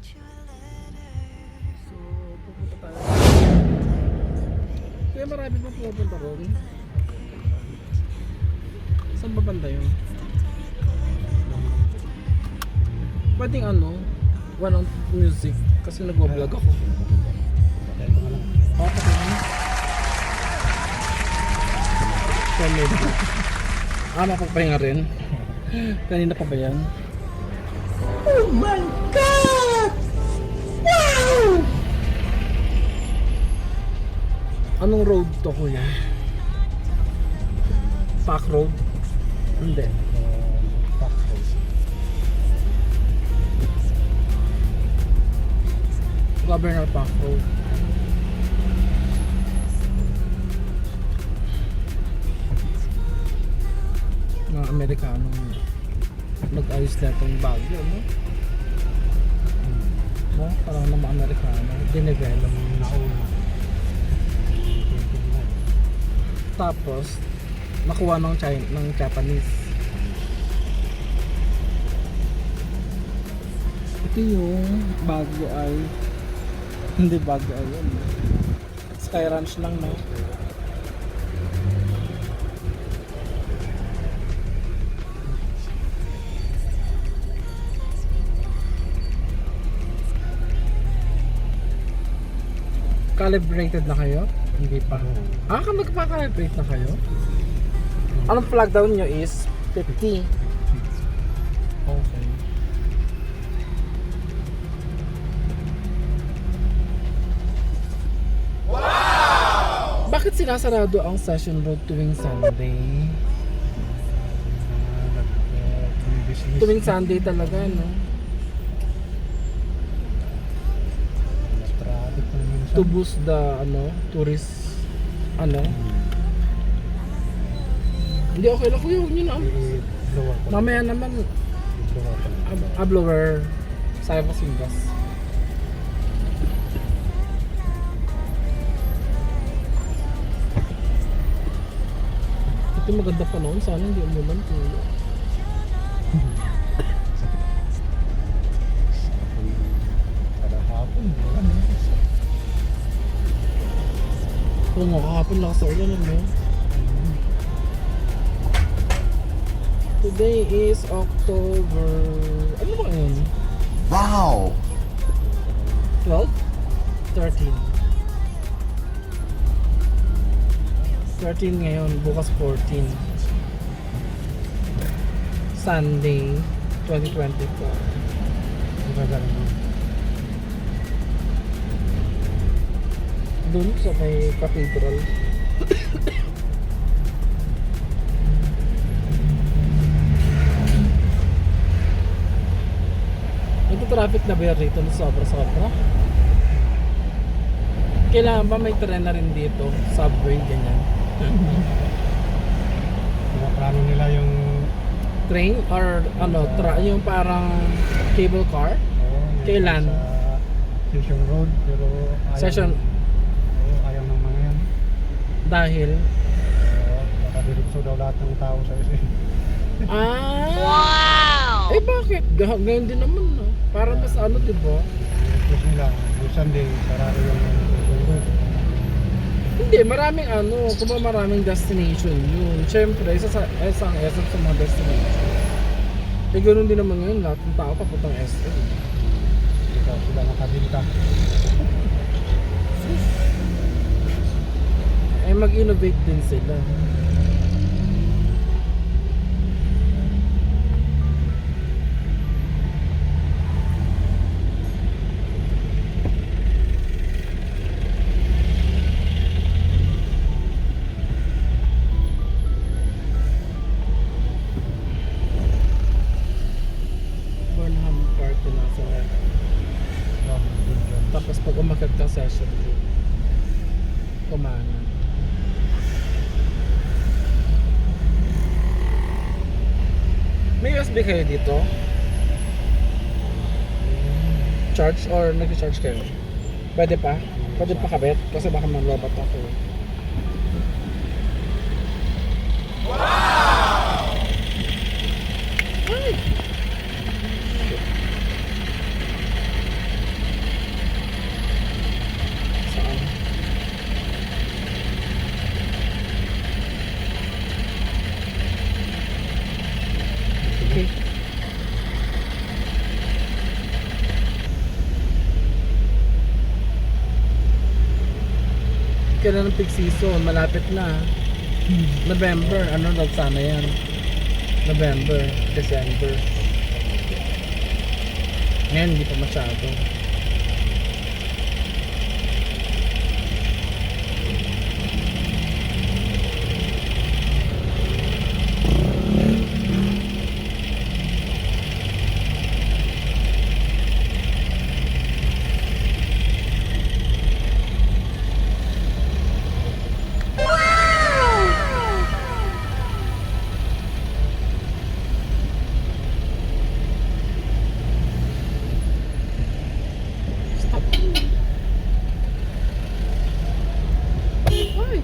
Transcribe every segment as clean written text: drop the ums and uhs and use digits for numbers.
So, pupunta tayo. Kaya marami pa pupunta ron. Saan ba banda yun? Pwedeng ano, one on music. Kasi nag-vlog ako. Oo, pati na. Mapagpahinga rin. Kanina pa ba yan? Oh my God! Wow! Anong road to, kuya? Park Road? Hindi. Park Road. Governor Park Road. Mga Amerikano nag-ayos na itong Baguio, no? No? Parang ng mga Amerikano dinevelop na una. Tapos nakuha ng China, ng Japanese. Ito yung Baguio ay hindi Baguio ay yun. Sky Ranch lang, no? Calibrated na kayo? Hindi pa. Magpa-calibrate na kayo? Anong flag down nyo is 50. Okay. Wow! Bakit sinasarado ang Session Road tuwing Sunday? Tuwing Sunday talaga, no? To boost the tourist hindi okay lang kuya, huwag nyo na mamaya naman blower sayang kasi yung gas. Ito maganda pa noon, sana hindi umulan kuya. Kada hapon Kung nga kahapon lakas sa ulan, no? Today is October... Ano ba yun? Wow! 12? 13. 13 ngayon, bukas 14. Sunday, 2024. Doon sa may cathedral. Nagto-traffic na ba yan rito? Sobra-sobra? Kailangan ba may tren na rin dito? Subway, ganyan? Plano nila yung Train? Or yung parang cable car? Kailan? Session Road, pero Session? ayaw ng mga yan. Dahil? Nakadiretso daw lahat ng tao sa isa. Wow! Eh bakit? Ganyan din naman, no? Parang mas diba? Plus nila, yung Sunday, sarado yung Session Road. Hindi, maraming kung maraming destination yun. Siyempre, isa sa mga destination. Eh ganoon din naman ngayon, lahat ng tao papuntang SM. Ikaw sila nakabinta. Eh mag-innovate din sila. Burnham Park na nasa tapos pag umakyat ka Session Road, Kumanan. May USB kayo dito? Charge or nag-charge kayo? Pwede pa? Pwede pa kabit? Kasi baka manlobat ako. Wow! Ay! ka na ng peak season, malapit na. November, ano daw sana yan? November, December. Ngayon, hindi pa masyado. Ay.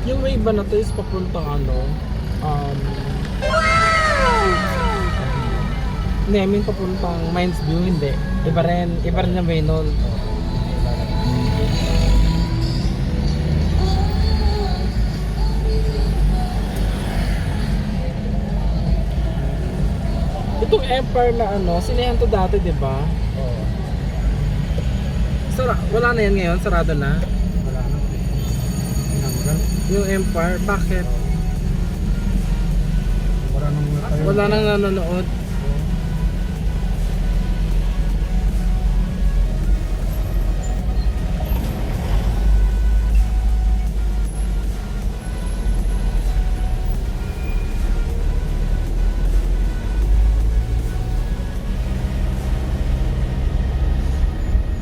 Yung may iba na to is papuntang ano, hindi, I mean papuntang Mines View, hindi. Iba rin yung Waynol. Itong Empire na ano, sinihan to dati, di ba? Oo. Wala na yan ngayon, sarado na. Wala na. Tinanggal. Yung Empire, bakit? Wala nang tayo. Wala nang nanonood.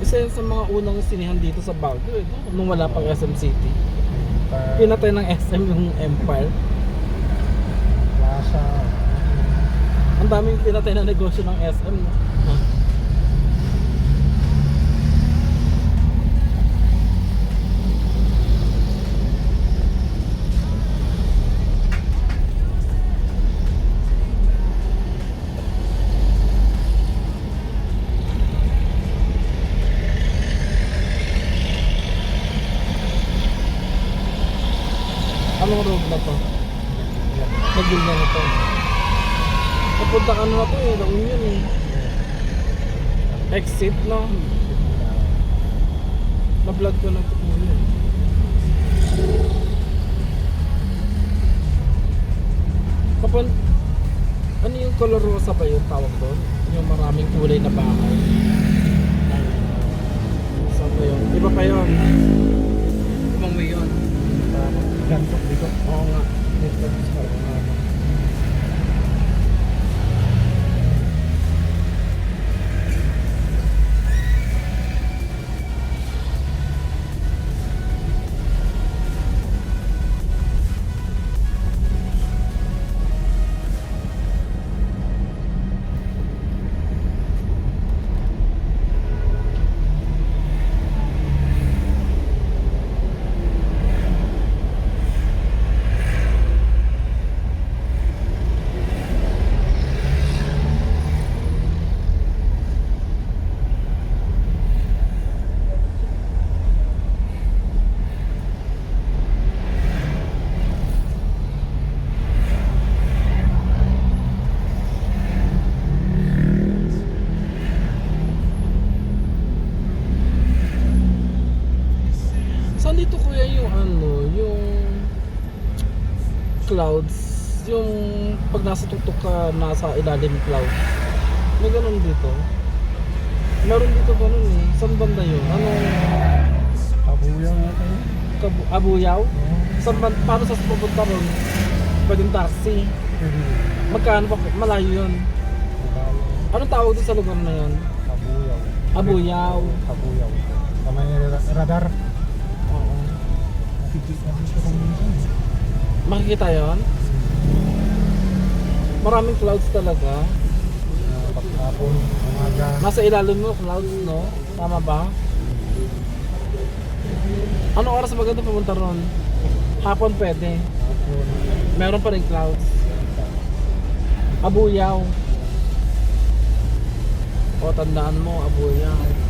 Isa yan sa mga unang sinihan dito sa Baguio, eh, nung wala pang SM City. Pinatay ng SM yung Empire. Plaza. Ang daming pinatay na negosyo ng SM. No? Anong road na to? Nagbilya na to. Napunta ka na to eh, La Union eh. Exit no? Na-vlog ko na to yun. Kapag, ano yung color rosa ba yung tawag doon? Yung maraming kulay na bahay. Saan ba yun? Iba pa yun. Ibang way yun. Gantok dito. Oo nga. Dito sa ano. clouds, yung pag nasa tuktok ka, nasa ilalim clouds. May ganun dito. Meron dito ganun eh. Saan banda yun? Anong Abuya nga tayo. Abuyaw? Oo. Saan banda? Paano sa pupunta ron? Pwedeng taxi. Pwede. Magkano pa? Malayo yun. Magkano? Anong tawag doon sa lugar na yun? Abuyaw. Abuyaw. Abuyaw. Tama yung radar. Oo. Nakikita dito kung minsan. Makikita yun? Maraming clouds talaga. Pagkapon, umaga. Nasa ilalim mo clouds, no? Tama ba? Anong oras maganda pumunta ron? Hapon pwede. Hapon. Meron pa rin clouds. Abuyaw. O, tandaan mo, Abuyaw.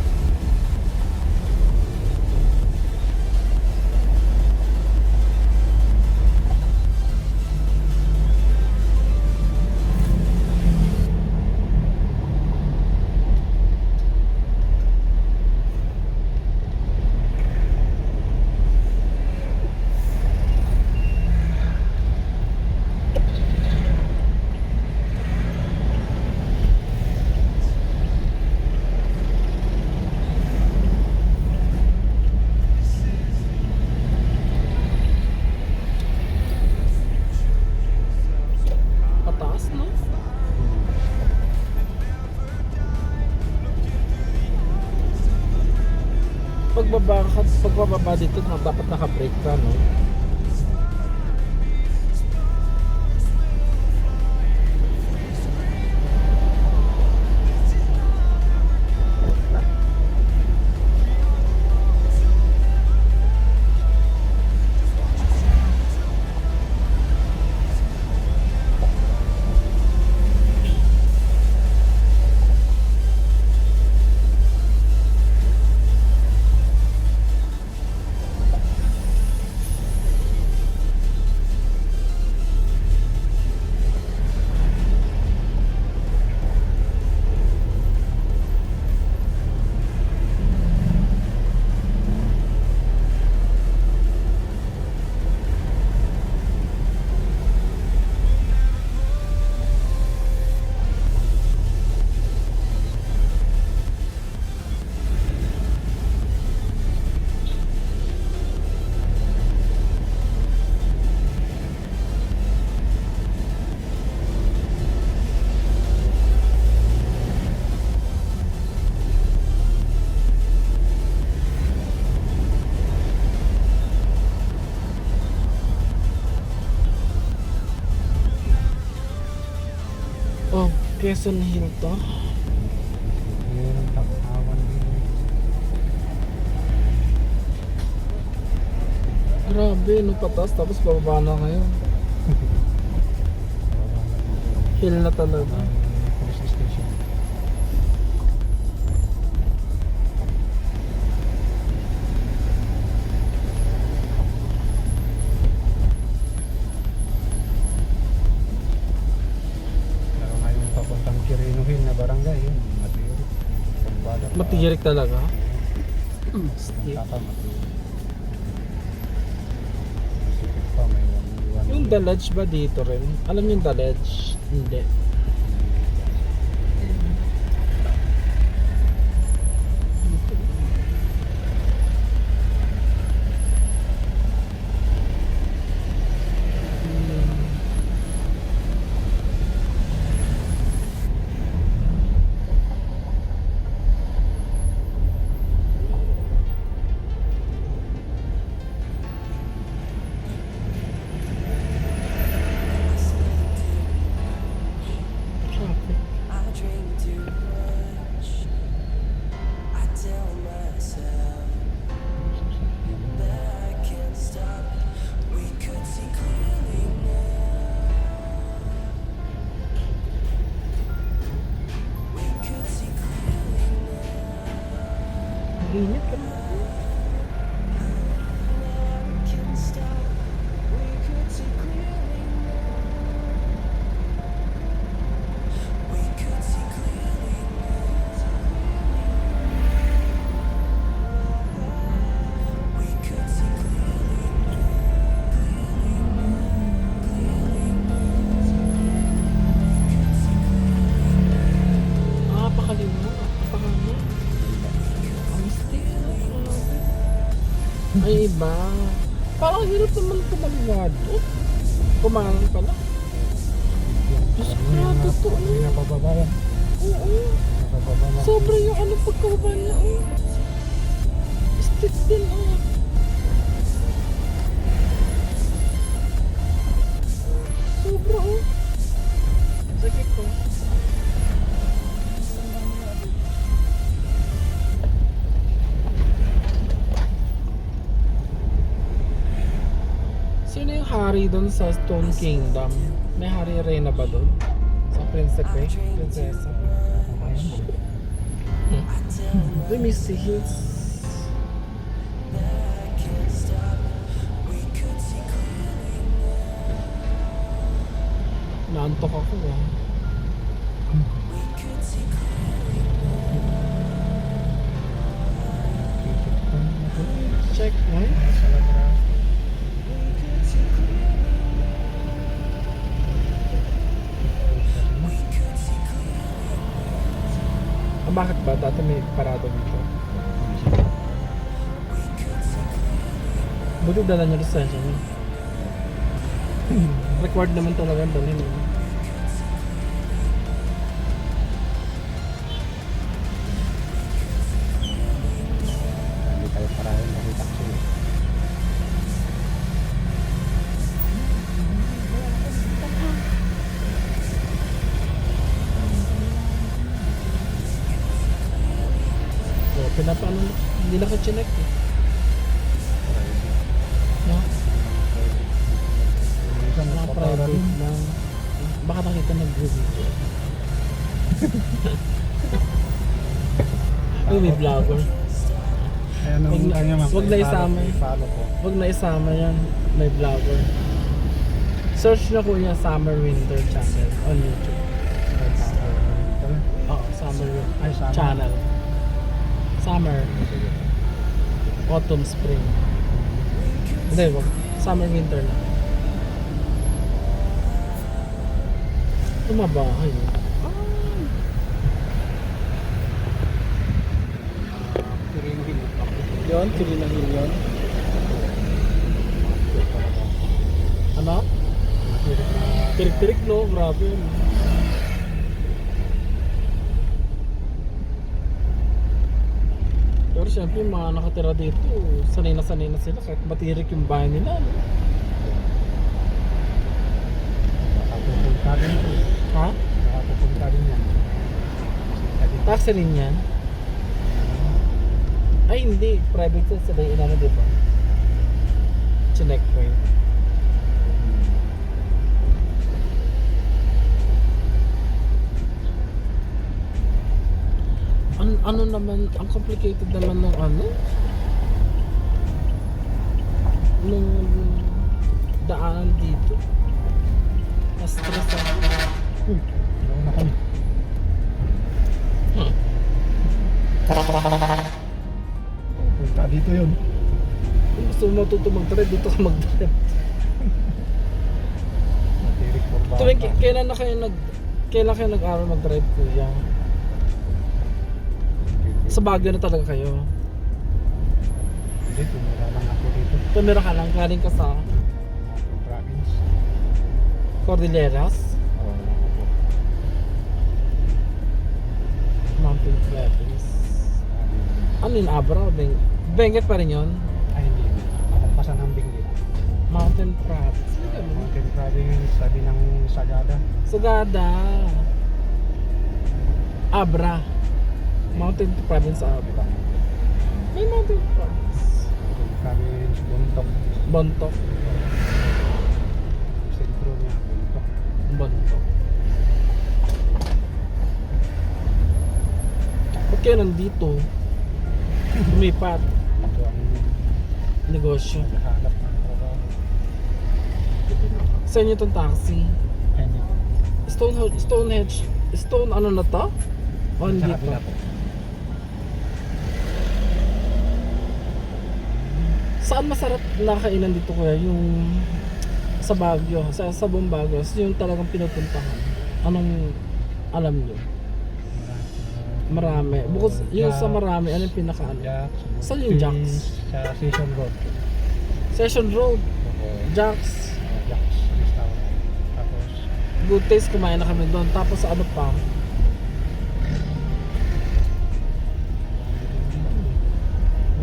Pataas, no? Pagbababa dito, dapat naka-brake ka, no? Oh, Quezon Hill to. Meron takawan din. Grabe, no patas tapos bababa na kayo. Hill na talaga. Police station. Lalo nga yung papuntang Quirino Hill na barangay, yun, matirik. Pagbada pa. Matigirik talaga. Tata, matirik. Masipit pa, may one. Yung Daledge ba dito rin? Alam niyo yung Daledge? Hindi. Ay, iba. Parang hirap naman kumalingado. Kumangan pala. Diyos ko, totoo. Hindi na pababayan. Oo. Sobra yung ano pagkababa niya, oh. Stick din, oh. Sobra, oh. Sakit ko. Sino yung hari doon sa Stone Kingdom? May hari Reyna ba doon? Sa Princepe? Prinsesa? Let me see his... Naantok ako, ah. Check, right? Bakit ba? Dati may parado dito. Buti dala niya lisensya niya. Required naman talaga ang dalhin. Hindi tayo parahin kasi taxi. So, pinapano, hindi naka-chinek eh. No? Minsan Mga nagpapara private rin. lang. Baka nakita nag-video. Uy, may vlogger. Ay, ano Wag yung na- kanya ma'am? wag na isama eh. Follow po. Huwag na isama yan. May vlogger. Search na kuya Summer Winter Channel on YouTube. Oo, Summer Ay, summer. Channel. Summer. Autumn, Spring. Hindi, wag. Summer, Winter na. Tumabahay. Yun, Kirina Hill yun. Ano? Tirik-tirik no, grabe yun. Pero syempre yung mga nakatira dito, sanay na sila kahit matirik yung bahay nila. No? Nakapupunta din po. Ha? Nakapupunta din yan. Taxi rin yan? Ay hindi, private sila yung inano diba? Chinek point. Ano naman, ang complicated naman ng ano? Nung daanan dito. Na-stress ako. Gawin na kami. Punta dito yun. Kung gusto mo matuto mag-drive, dito ka mag-drive. Matirik po ba? Tuwing, kailan kayo nag-aral mag-drive, kuya? Sa Baguio na talaga kayo. Hindi, tumira lang ako dito. Tumira ka lang, galing ka sa Province. Cordilleras, Oo, ako po. Mountain Province. Ano yun, Abra? Benguet pa rin yun? Ay, hindi. Nakampasan ng Benguet. Mountain Province. Mountain Province, sabi ng Sagada. Sagada. Abra. Mountain Province, Abra. May Mountain Province. Mountain Province, Buntok. Bontok. Sentro niya, Buntok. Bontok. Ba't kayo nandito? Lumipat. Ito ang Negosyo. naghahanap ng trabaho. Sa inyo itong taxi? Hindi. Stone ano na to? O hindi Sa kabila pa? po. Saan masarap nakainan dito kuya? Yung sa Baguio, sa buong Baguio, yung talagang pinupuntahan. Anong alam nyo? Marami. Bukod yung sa marami, ano yung pinaka ano? Jacks. Saan yung Jacks? Sa Session Road. Session Road, Oo. Jack's, Jacks Restaurant. Tapos, Good Taste, kumain na kami doon. Tapos ano pa?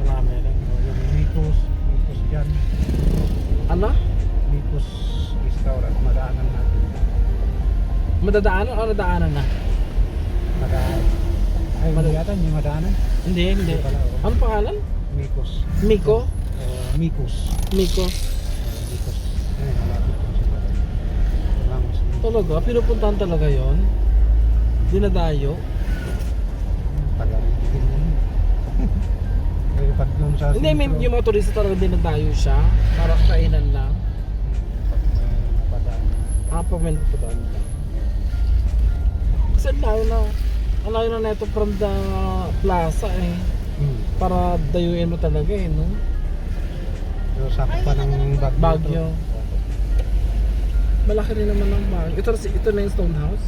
Marami rin. yung Mikos dyan. Ano? Mikos Restaurant. Madaanan natin. Madadaanan o nadaanan na? Madaanan. Ay, hindi yata, hindi madaanan. Hindi, hindi. Wala, oo. Ano pangalan? Mikos. Miko? Mikos. Miko. Mikos. Ayun, malapit po siya. Ramos. Talaga? Pinupuntahan talaga yon. Dinadayo? Taga-rigigin mo. Eh, pag doon sa Hindi, may, sentro, yung mga turista talaga dinadayo siya. Para kainan lang. pag may napadaan. Pag may napadaan lang. Kasi ang layo na neto from the plaza eh. Para dayuin mo talaga eh, no? Pero sakop pa ng Baguio. Baguio. Malaki rin naman ang Baguio. Ito na yung Stone House.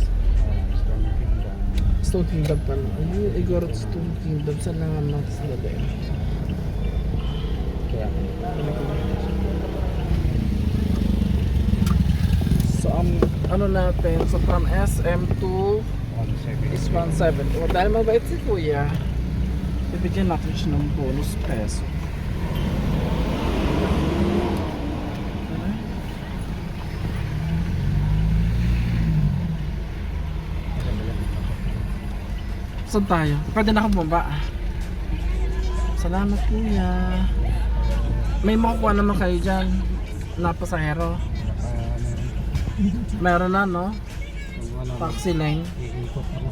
Stone Kingdom. Stone Kingdom pa na. Ayun, Igorot Stone Kingdom. Saan na nga natin sila din? Kaya, So, ano natin? So, from SM to 170. is 170. O, dahil mabait si Kuya, bibigyan natin siya ng bonus peso. Saan tayo? Pwede na ako bumaba. Salamat Kuya. May makukuha naman kayo dyan na pasahero. Meron na, no? Taxi lane. Iikot ako.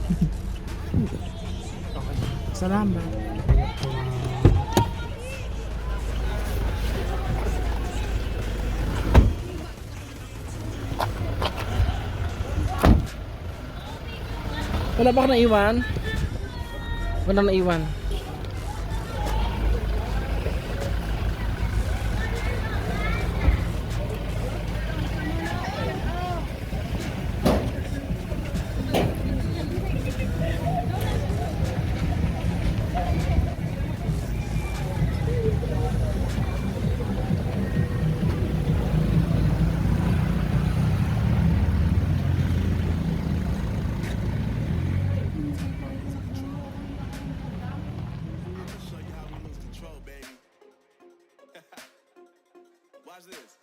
Okay. Salamat. Kaya po, Wala ba ka naiwan? Wala naiwan. Watch this.